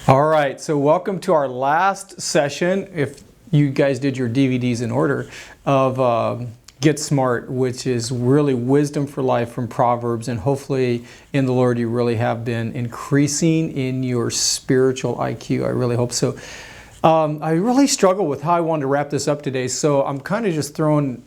All right, so welcome to our last session, if you guys did your DVDs in order, of Get Smart, which is really wisdom for life from Proverbs. And hopefully in the Lord you really have been increasing in your spiritual IQ. I really hope so. I really struggle with how I wanted to wrap this up today, so I'm kind of just throwing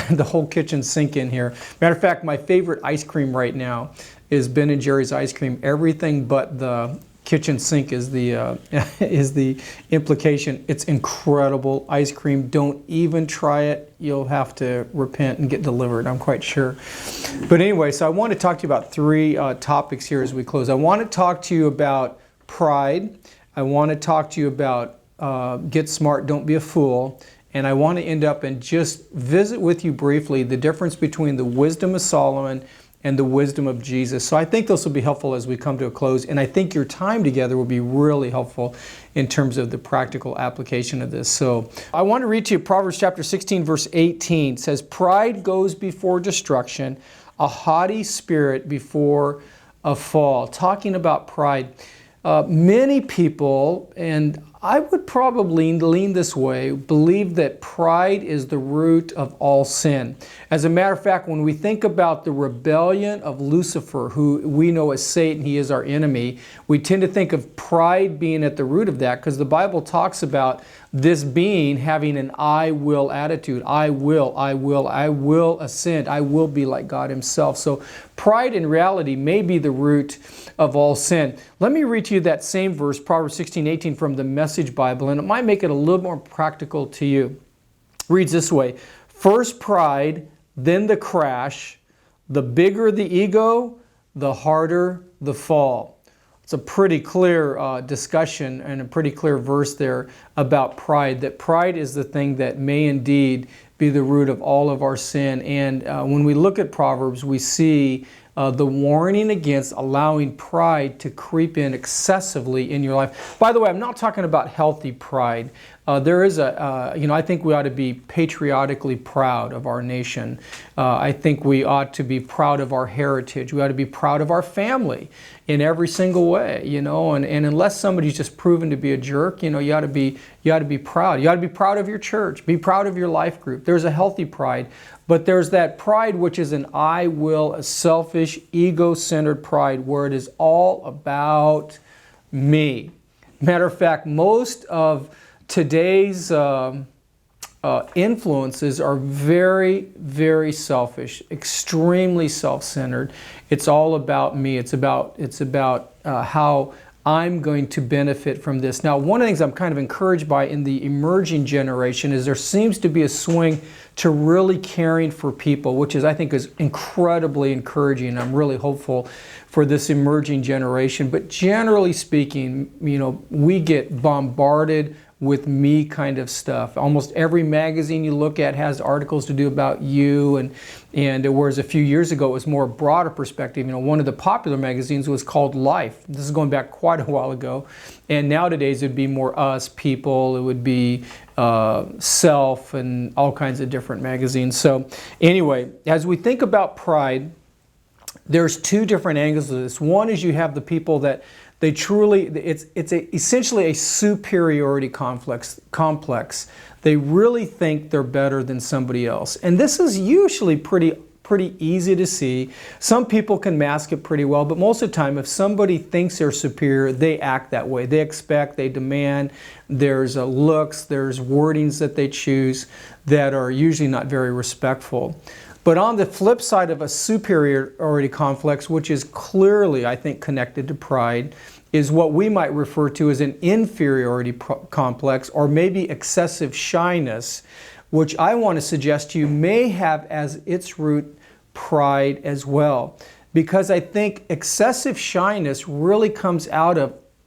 the whole kitchen sink in here. Matter of fact, my favorite ice cream right now is Ben & Jerry's ice cream. Everything but the kitchen sink is the implication. It's incredible ice cream. Don't even try it. You'll have to repent and get delivered, I'm quite sure. But anyway, so I want to talk to you about three topics here as we close. I want to talk to you about pride. I want to talk to you about get smart, don't be a fool. And I want to end up and just visit with you briefly the difference between the wisdom of Solomon and the wisdom of Jesus. So I think this will be helpful as we come to a close, and I think your time together will be really helpful in terms of the practical application of this. So I want to read to you Proverbs chapter 16, verse 18. It says, "Pride goes before destruction, a haughty spirit before a fall." Talking about pride. Many people, and I would probably lean this way, believe that pride is the root of all sin. As a matter of fact, when we think about the rebellion of Lucifer, who we know as Satan, he is our enemy, we tend to think of pride being at the root of that, because the Bible talks about this being having an I will attitude. I will ascend. I will be like God himself. So pride in reality may be the root of all sin. Let me read to you that same verse, Proverbs 16:18 from the Message Bible, and it might make it a little more practical to you. It reads this way: "First pride, then the crash. The bigger the ego, the harder the fall." It's a pretty clear discussion and a pretty clear verse there about pride, that pride is the thing that may indeed be the root of all of our sin. And when we look at Proverbs, we see the warning against allowing pride to creep in excessively in your life. By the way, I'm not talking about healthy pride. There is I think we ought to be patriotically proud of our nation. I think we ought to be proud of our heritage. We ought to be proud of our family in every single way, and unless somebody's just proven to be a jerk, you ought to be proud. You ought to be proud of your church. Be proud of your life group. There's a healthy pride, but there's that pride which is an I will, a selfish, ego-centered pride where it is all about me. Matter of fact, most of today's influences are very, very selfish, extremely self-centered. It's all about me. It's about how I'm going to benefit from this. Now, one of the things I'm kind of encouraged by in the emerging generation is there seems to be a swing to really caring for people, which I think is incredibly encouraging. I'm really hopeful for this emerging generation. But generally speaking, we get bombarded with me kind of stuff. Almost every magazine you look at has articles to do about you, and whereas a few years ago it was more broader perspective. One of the popular magazines was called Life. This is going back quite a while ago, and nowadays it'd be more Us, People. It would be Self, and all kinds of different magazines. So anyway, as we think about pride, there's two different angles of this. One is you have the people that they truly, it's essentially a superiority complex. They really think they're better than somebody else. And this is usually pretty easy to see. Some people can mask it pretty well, but most of the time, if somebody thinks they're superior, they act that way. They expect, they demand. There's looks, there's wordings that they choose that are usually not very respectful. But on the flip side of a superiority complex, which is clearly, I think, connected to pride, is what we might refer to as an inferiority complex, or maybe excessive shyness, which I want to suggest to you may have as its root pride as well. Because I think excessive shyness really comes out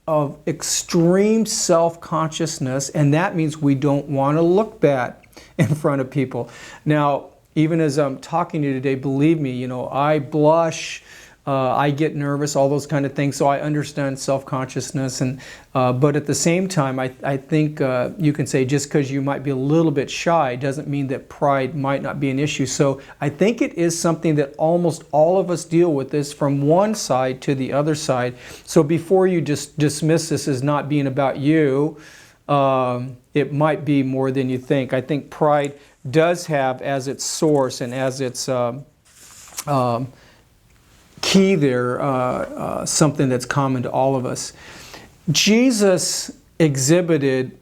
of extreme self-consciousness, and that means we don't want to look bad in front of people. Now, even as I'm talking to you today, believe me, I blush I get nervous, all those kind of things. So I understand self-consciousness, and but at the same time, I think you can say just because you might be a little bit shy doesn't mean that pride might not be an issue. So I think it is something that almost all of us deal with, this from one side to the other side. So before you just dismiss this as not being about you, it might be more than you think. I think pride does have as its source and as its key there, something that's common to all of us. Jesus exhibited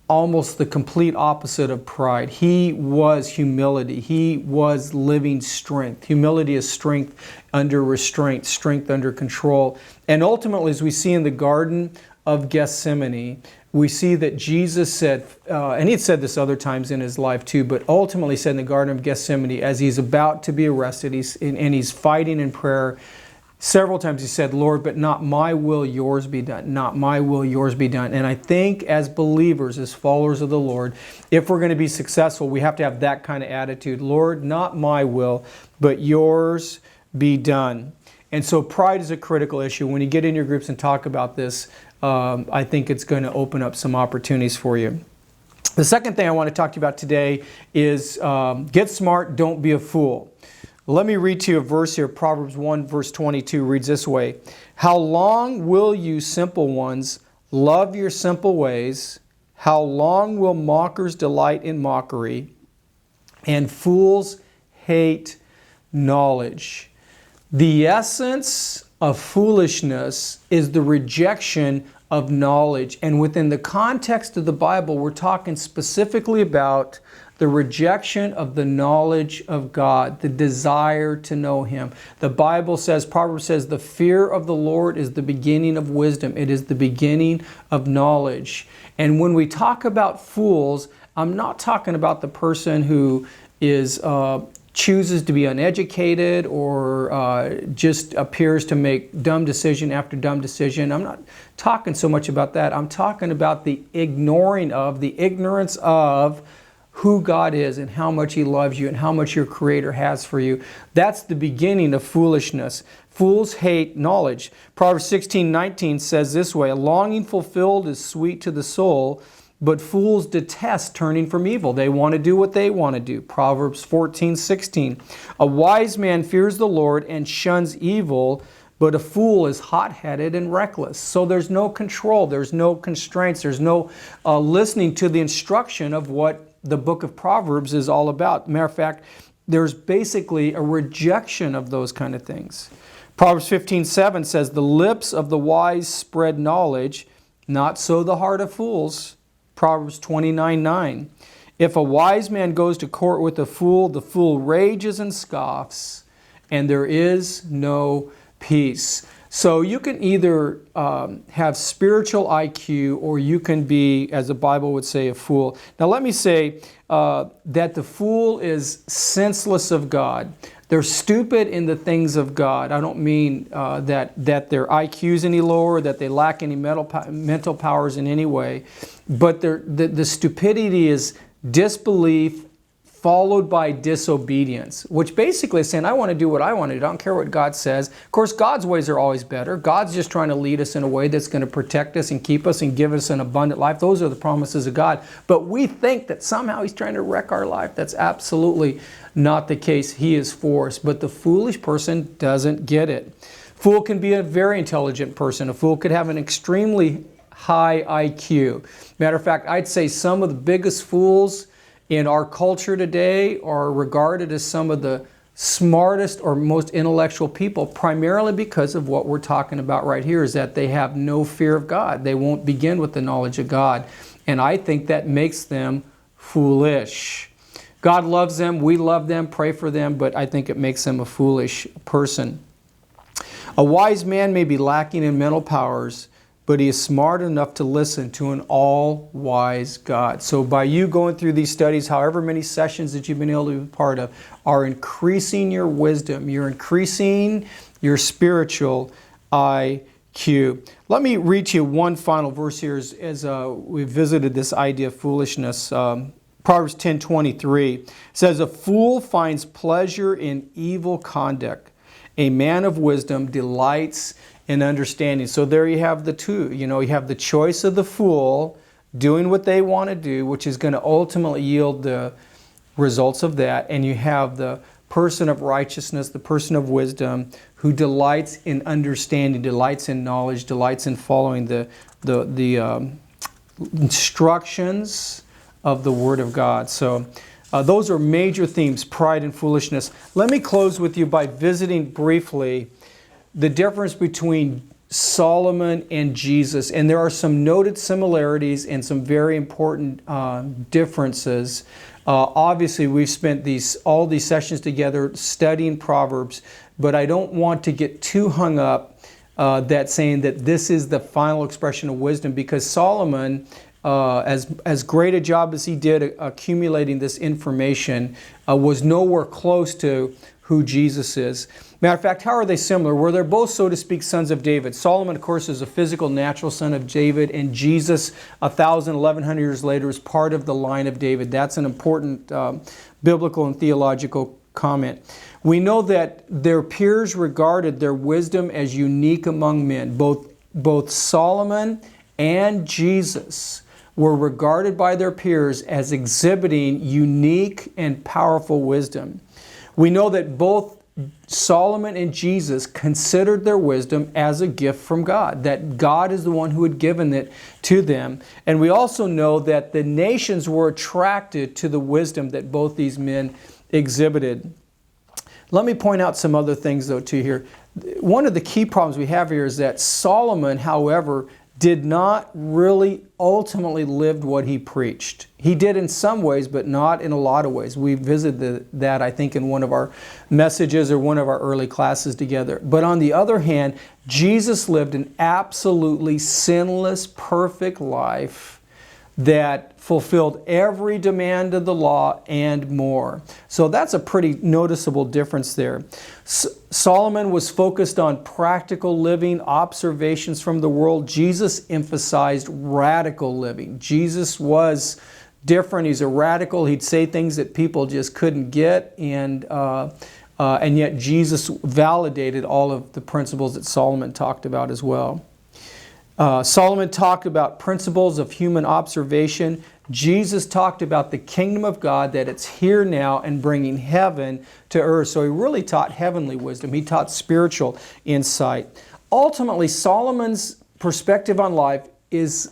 almost the complete opposite of pride. He was humility. He was living strength. Humility is strength under restraint, strength under control. And ultimately, as we see in the Garden of Gethsemane, we see that Jesus said, and he had said this other times in his life too, but ultimately said in the Garden of Gethsemane, as he's about to be arrested, he's fighting in prayer, several times he said, Lord, but not my will, yours be done. Not my will, yours be done. And I think as believers, as followers of the Lord, if we're going to be successful, we have to have that kind of attitude. Lord, not my will, but yours be done. And so pride is a critical issue. When you get in your groups and talk about this, I think it's going to open up some opportunities for you. The second thing I want to talk to you about today is get smart, don't be a fool. Let me read to you a verse here. Proverbs 1 verse 22 reads this way. How long will you simple ones love your simple ways? How long will mockers delight in mockery? And fools hate knowledge. The essence of foolishness is the rejection of knowledge. And within the context of the Bible, we're talking specifically about the rejection of the knowledge of God, the desire to know Him. The Bible says, Proverbs says, the fear of the Lord is the beginning of wisdom. It is the beginning of knowledge. And when we talk about fools, I'm not talking about the person who is chooses to be uneducated or just appears to make dumb decision after dumb decision. I'm not talking so much about that. I'm talking about the ignorance of who God is and how much He loves you and how much your Creator has for you. That's the beginning of foolishness. Fools hate knowledge. Proverbs 16:19 says this way, a longing fulfilled is sweet to the soul, but fools detest turning from evil. They want to do what they want to do. Proverbs 14:16. A wise man fears the Lord and shuns evil, but a fool is hot-headed and reckless. So there's no control, there's no constraints, there's no listening to the instruction of what the book of Proverbs is all about. Matter of fact, there's basically a rejection of those kind of things. Proverbs 15:7 says, the lips of the wise spread knowledge, not so the heart of fools. Proverbs 29:9. If a wise man goes to court with a fool, the fool rages and scoffs, and there is no peace. So you can either have spiritual IQ or you can be, as the Bible would say, a fool. Now let me say that the fool is senseless of God. They're stupid in the things of God. I don't mean that their IQ is any lower, that they lack any mental powers in any way. But the stupidity is disbelief followed by disobedience, which basically is saying, I want to do what I want to do. I don't care what God says. Of course, God's ways are always better. God's just trying to lead us in a way that's going to protect us and keep us and give us an abundant life. Those are the promises of God. But we think that somehow He's trying to wreck our life. That's absolutely not the case. He is for us. But the foolish person doesn't get it. Fool can be a very intelligent person. A fool could have an extremely high IQ. Matter of fact, I'd say some of the biggest fools in our culture today are regarded as some of the smartest or most intellectual people, primarily because of what we're talking about right here, is that they have no fear of God. They won't begin with the knowledge of God. And I think that makes them foolish. God loves them, we love them, pray for them, but I think it makes them a foolish person. A wise man may be lacking in mental powers, but he is smart enough to listen to an all-wise God. So by you going through these studies, however many sessions that you've been able to be part of, are increasing your wisdom. You're increasing your spiritual IQ. Let me read to you one final verse here as we visited this idea of foolishness. Proverbs 10:23 says, a fool finds pleasure in evil conduct, A man of wisdom delights in understanding. So there you have the two. You have the choice of the fool doing what they want to do, which is going to ultimately yield the results of that. And you have the person of righteousness, the person of wisdom, who delights in understanding, delights in knowledge, delights in following the instructions of the Word of God. So those are major themes, pride and foolishness. Let me close with you by visiting briefly the difference between Solomon and Jesus. And there are some noted similarities and some very important differences. Obviously, we've spent all these sessions together studying Proverbs, but I don't want to get too hung up that saying that this is the final expression of wisdom, because Solomon, as great a job as he did accumulating this information, was nowhere close to who Jesus is. Matter of fact, how are they similar? Well, they're both, so to speak, sons of David. Solomon, of course, is a physical, natural son of David, and Jesus, 1,100 years later, is part of the line of David. That's an important biblical and theological comment. We know that their peers regarded their wisdom as unique among men. Both Solomon and Jesus were regarded by their peers as exhibiting unique and powerful wisdom. We know that both Solomon and Jesus considered their wisdom as a gift from God, that God is the one who had given it to them. And we also know that the nations were attracted to the wisdom that both these men exhibited. Let me point out some other things, though, too, here. One of the key problems we have here is that Solomon, however, did not really ultimately live what he preached. He did in some ways, but not in a lot of ways. We visited that, I think, in one of our messages or one of our early classes together. But on the other hand, Jesus lived an absolutely sinless, perfect life that fulfilled every demand of the law and more. So that's a pretty noticeable difference there. Solomon was focused on practical living, observations from the world. Jesus emphasized radical living. Jesus was different. He's a radical. He'd say things that people just couldn't get, and yet Jesus validated all of the principles that Solomon talked about as well. Solomon talked about principles of human observation. Jesus talked about the kingdom of God, that it's here now and bringing heaven to earth. So he really taught heavenly wisdom. He taught spiritual insight. Ultimately, Solomon's perspective on life is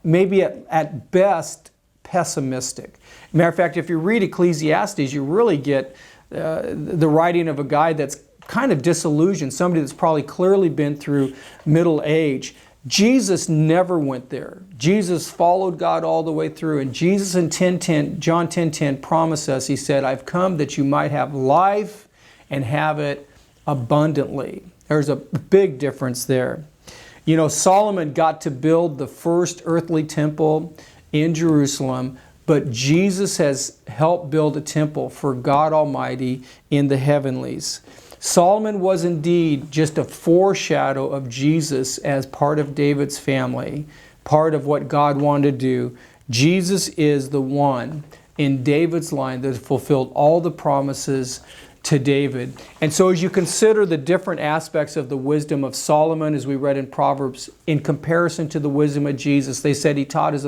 maybe at best pessimistic. Matter of fact, if you read Ecclesiastes, you really get the writing of a guy that's kind of disillusioned, somebody that's probably clearly been through middle age. Jesus never went there. Jesus followed God all the way through. And Jesus in John 10:10 promised us, he said, I've come that you might have life and have it abundantly. There's a big difference there. Solomon got to build the first earthly temple in Jerusalem, but Jesus has helped build a temple for God Almighty in the heavenlies. Solomon was indeed just a foreshadow of Jesus as part of David's family, part of what God wanted to do. Jesus is the one in David's line that fulfilled all the promises to David. And so as you consider the different aspects of the wisdom of Solomon, as we read in Proverbs, in comparison to the wisdom of Jesus, they said he taught with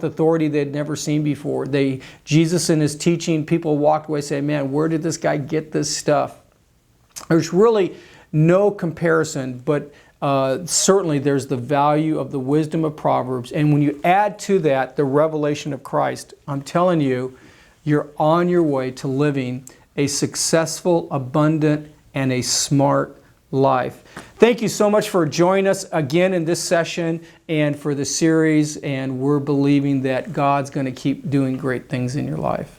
authority they'd never seen before. Jesus in his teaching, people walked away saying, man, where did this guy get this stuff? There's really no comparison, but certainly there's the value of the wisdom of Proverbs. And when you add to that the revelation of Christ, I'm telling you, you're on your way to living a successful, abundant, and a smart life. Thank you so much for joining us again in this session and for the series. And we're believing that God's going to keep doing great things in your life.